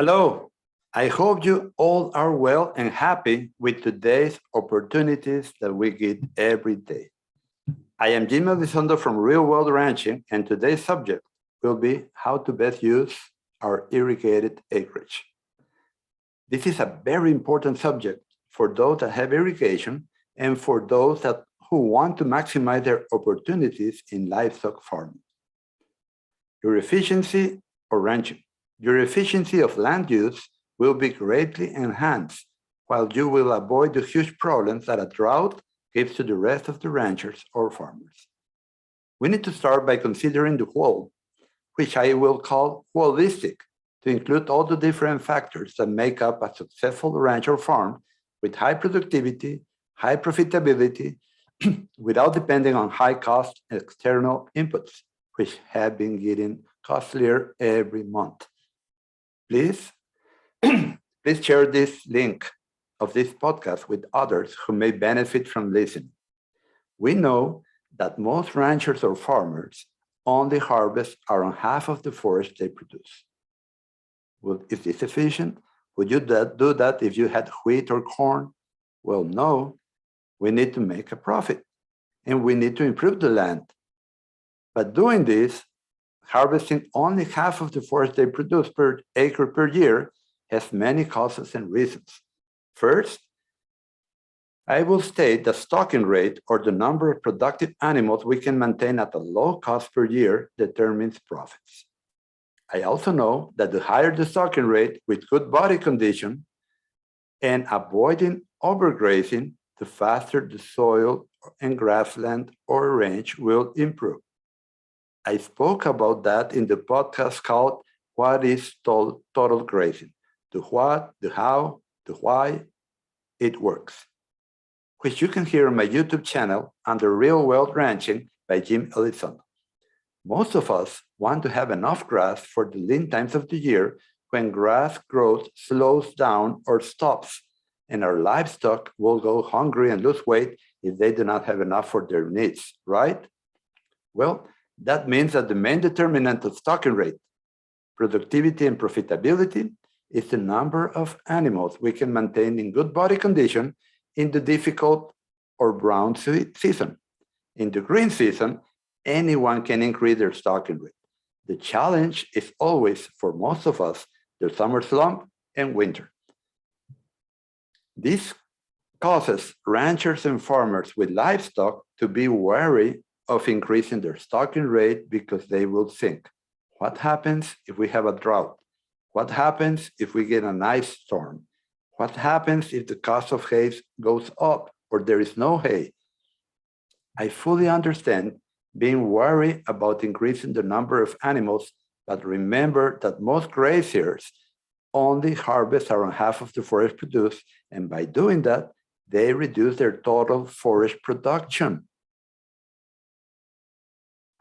Hello, I hope you all are well and happy with today's opportunities that we get every day. I am Jaime Elizondo from Real World Ranching, and today's subject will be how to best use our irrigated acreage. This is a very important subject for those that have irrigation and for those who want to maximize their opportunities in livestock farming. Your efficiency or ranching. Your efficiency of land use will be greatly enhanced, while you will avoid the huge problems that a drought gives to the rest of the ranchers or farmers. We need to start by considering the whole, which I will call holistic, to include all the different factors that make up a successful ranch or farm with high productivity, high profitability, without depending on high-cost external inputs, which have been getting costlier every month. Please share this link of this podcast with others who may benefit from listening. We know that most ranchers or farmers only harvest around half of the forage they produce. Well, is this efficient? Would you do that if you had wheat or corn? Well, no. We need to make a profit, and we need to improve the land. But doing this, harvesting only half of the forage they produce per acre per year has many causes and reasons. First, I will state the stocking rate, or the number of productive animals we can maintain at a low cost per year, determines profits. I also know that the higher the stocking rate with good body condition and avoiding overgrazing, the faster the soil and grassland or range will improve. I spoke about that in the podcast called What is Total Grazing? The what, the how, the why it works, which you can hear on my YouTube channel under Real World Ranching by Jaime Elizondo. Most of us want to have enough grass for the lean times of the year when grass growth slows down or stops, and our livestock will go hungry and lose weight if they do not have enough for their needs, right? Well, that means that the main determinant of stocking rate, productivity, and profitability is the number of animals we can maintain in good body condition in the difficult or brown season. In the green season, anyone can increase their stocking rate. The challenge is always, for most of us, the summer slump and winter. This causes ranchers and farmers with livestock to be wary of increasing their stocking rate because they will think, what happens if we have a drought? What happens if we get an ice storm? What happens if the cost of hay goes up or there is no hay? I fully understand being worried about increasing the number of animals, but remember that most graziers only harvest around half of the forage produced, and by doing that, they reduce their total forage production.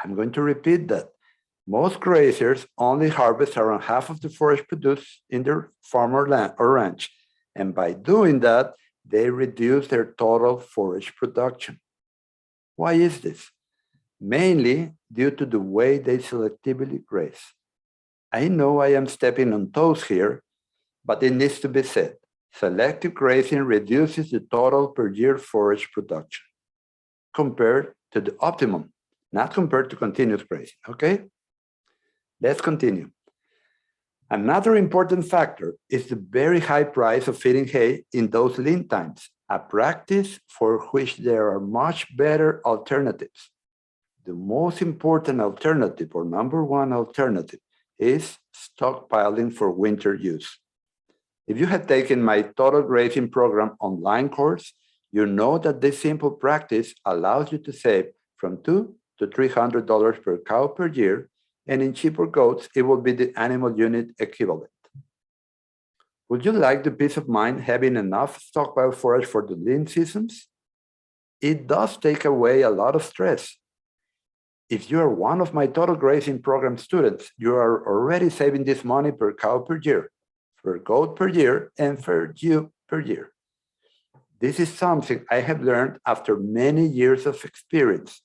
I'm going to repeat that. Most graziers only harvest around half of the forage produced in their farm or land or ranch, and by doing that, they reduce their total forage production. Why is this? Mainly due to the way they selectively graze. I know I am stepping on toes here, but it needs to be said. Selective grazing reduces the total per year forage production compared to the optimum, not compared to continuous grazing, okay? Let's continue. Another important factor is the very high price of feeding hay in those lean times, a practice for which there are much better alternatives. The most important alternative, or number one alternative, is stockpiling for winter use. If you have taken my Total Grazing Program online course, you know that this simple practice allows you to save from $200 to $300 per cow per year, and in cheaper goats, it will be the animal unit equivalent. Would you like the peace of mind having enough stockpile forage for the lean seasons? It does take away a lot of stress. If you are one of my Total Grazing Program students, you are already saving this money per cow per year, per goat per year, and per ewe per year. This is something I have learned after many years of experience,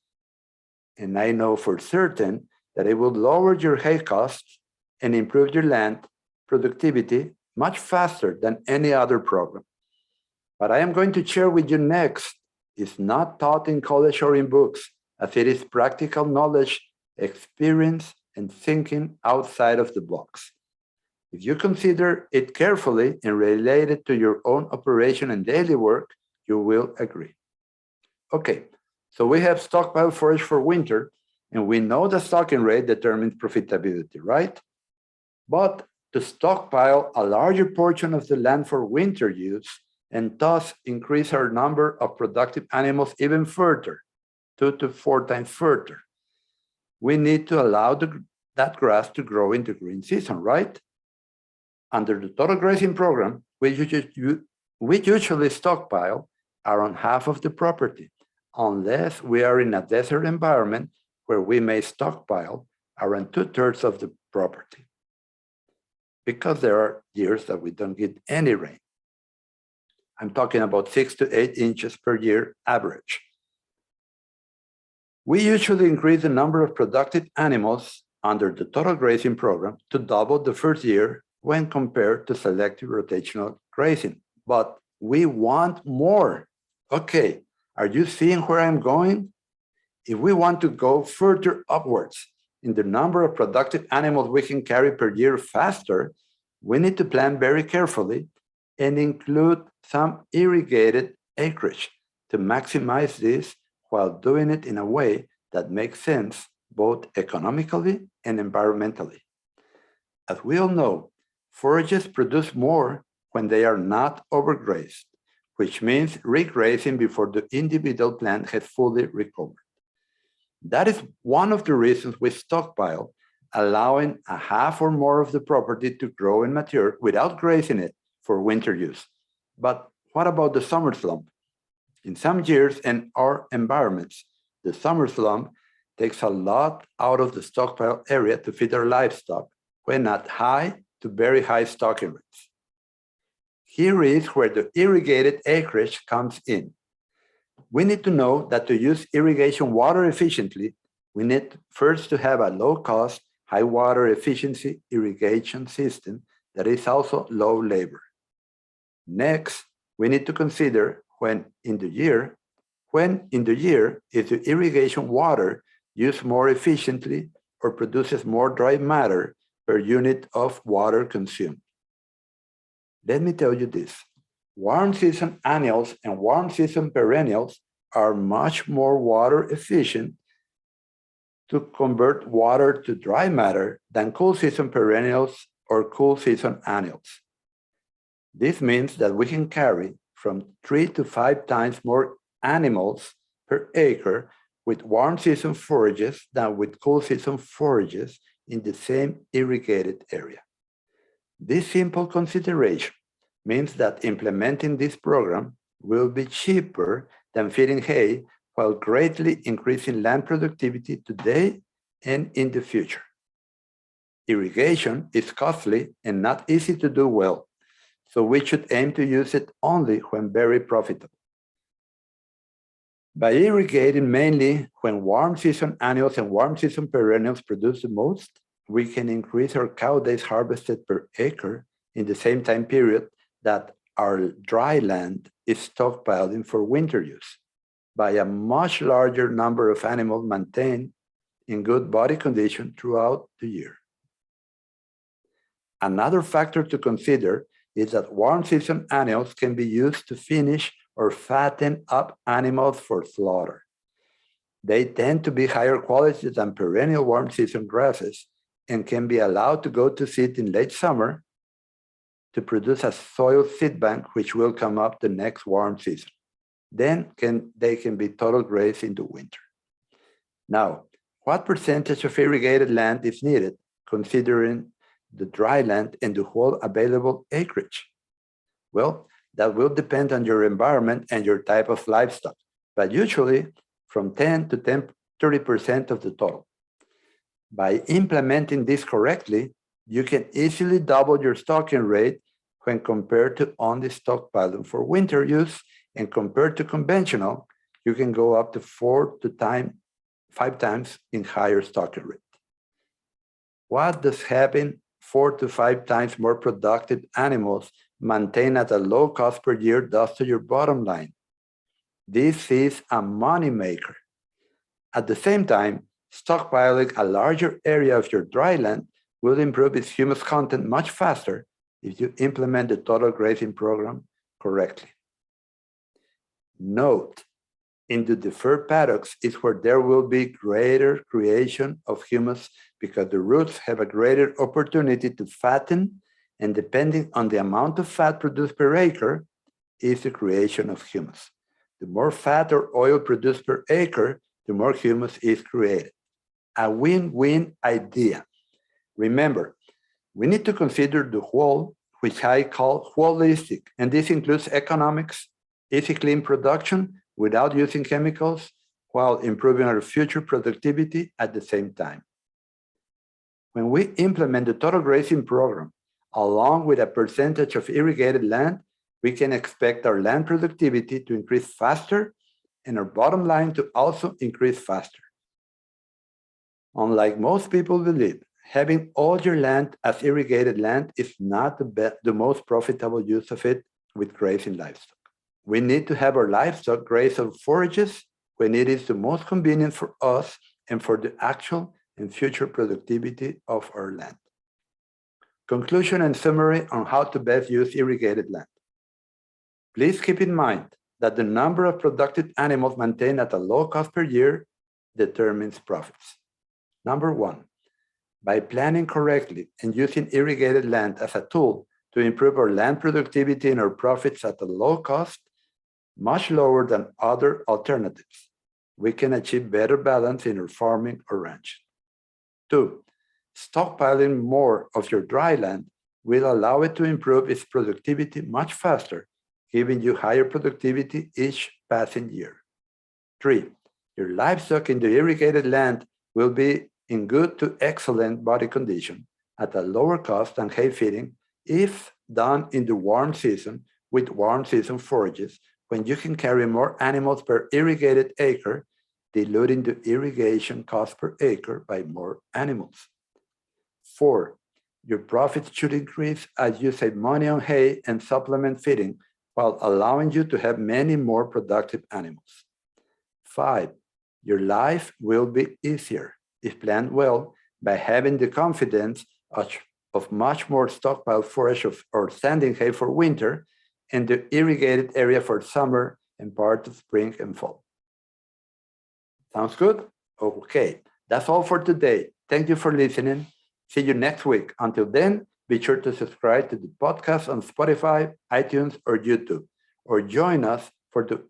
and I know for certain that it will lower your hay costs and improve your land productivity much faster than any other program. What I am going to share with you next is not taught in college or in books, as it is practical knowledge, experience, and thinking outside of the box. If you consider it carefully and relate it to your own operation and daily work, you will agree. Okay, so we have stockpile forage for winter, and we know the stocking rate determines profitability, right? But to stockpile a larger portion of the land for winter use and thus increase our number of productive animals even further, 2 to 4 times further, we need to allow that grass to grow in the green season, right? Under the total grazing program, we usually stockpile around half of the property, unless we are in a desert environment where we may stockpile around 2/3 of the property, because there are years that we don't get any rain. I'm talking about 6 to 8 inches per year average. We usually increase the number of productive animals under the total grazing program to double the first year when compared to selective rotational grazing, but we want more. Okay, are you seeing where I'm going? If we want to go further upwards in the number of productive animals we can carry per year faster, we need to plan very carefully and include some irrigated acreage to maximize this while doing it in a way that makes sense both economically and environmentally. As we all know, forages produce more when they are not overgrazed, which means regrazing before the individual plant has fully recovered. That is one of the reasons we stockpile, allowing a half or more of the property to grow and mature without grazing it for winter use. But what about the summer slump? In some years and our environments, the summer slump takes a lot out of the stockpile area to feed our livestock when at high to very high stocking rates. Here is where the irrigated acreage comes in. We need to know that to use irrigation water efficiently, we need first to have a low-cost, high water efficiency irrigation system that is also low labor. Next, we need to consider when in the year is the irrigation water used more efficiently or produces more dry matter per unit of water consumed. Let me tell you this. Warm season annuals and warm season perennials are much more water efficient to convert water to dry matter than cool season perennials or cool season annuals. This means that we can carry from 3 to 5 times more animals per acre with warm season forages than with cool season forages in the same irrigated area. This simple consideration means that implementing this program will be cheaper than feeding hay while greatly increasing land productivity today and in the future. Irrigation is costly and not easy to do well, so we should aim to use it only when very profitable. By irrigating mainly when warm season annuals and warm season perennials produce the most, we can increase our cow days harvested per acre in the same time period that our dry land is stockpiling for winter use by a much larger number of animals maintained in good body condition throughout the year. Another factor to consider is that warm season annuals can be used to finish or fatten up animals for slaughter. They tend to be higher quality than perennial warm season grasses and can be allowed to go to seed in late summer to produce a soil seed bank which will come up the next warm season. Then they can be total grazed in the winter. Now, what percentage of irrigated land is needed considering the dry land and the whole available acreage? Well, that will depend on your environment and your type of livestock, but usually from 10 to 30% of the total. By implementing this correctly, you can easily double your stocking rate when compared to only stockpiling for winter use, and compared to conventional, you can go up to 4 to 5 times in higher stocking rate. What does having 4 to 5 times more productive animals maintained at a low cost per year does to your bottom line. This is a moneymaker. At the same time, stockpiling a larger area of your dry land will improve its humus content much faster if you implement the total grazing program correctly. Note, in the deferred paddocks is where there will be greater creation of humus because the roots have a greater opportunity to fatten, and depending on the amount of fat produced per acre is the creation of humus. The more fat or oil produced per acre, the more humus is created. A win-win idea. Remember, we need to consider the whole, which I call holistic, and this includes economics, easy clean production without using chemicals, while improving our future productivity at the same time. When we implement the total grazing program, along with a percentage of irrigated land, we can expect our land productivity to increase faster and our bottom line to also increase faster. Unlike most people believe, having all your land as irrigated land is not the most profitable use of it with grazing livestock. We need to have our livestock graze on forages when it is the most convenient for us and for the actual and future productivity of our land. Conclusion and summary on how to best use irrigated land. Please keep in mind that the number of productive animals maintained at a low cost per year determines profits. Number one, by planning correctly and using irrigated land as a tool to improve our land productivity and our profits at a low cost, much lower than other alternatives, we can achieve better balance in our farming or ranching. Two, stockpiling more of your dry land will allow it to improve its productivity much faster, giving you higher productivity each passing year. Three, your livestock in the irrigated land will be in good to excellent body condition at a lower cost than hay feeding if done in the warm season with warm season forages, when you can carry more animals per irrigated acre, diluting the irrigation cost per acre by more animals. 4, your profits should increase as you save money on hay and supplement feeding while allowing you to have many more productive animals. 5, your life will be easier if planned well by having the confidence of much more stockpiled forage or standing hay for winter and the irrigated area for summer and part of spring and fall. Sounds good? Okay, that's all for today. Thank you for listening. See you next week. Until then, be sure to subscribe to the podcast on Spotify, iTunes, or YouTube, or join us for the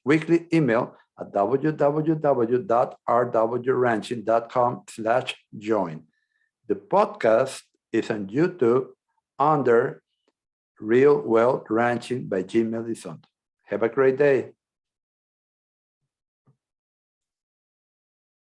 weekly email at www.rwranching.com/join. The podcast is on YouTube under Real World Ranching by Jaime Elizondo. Have a great day.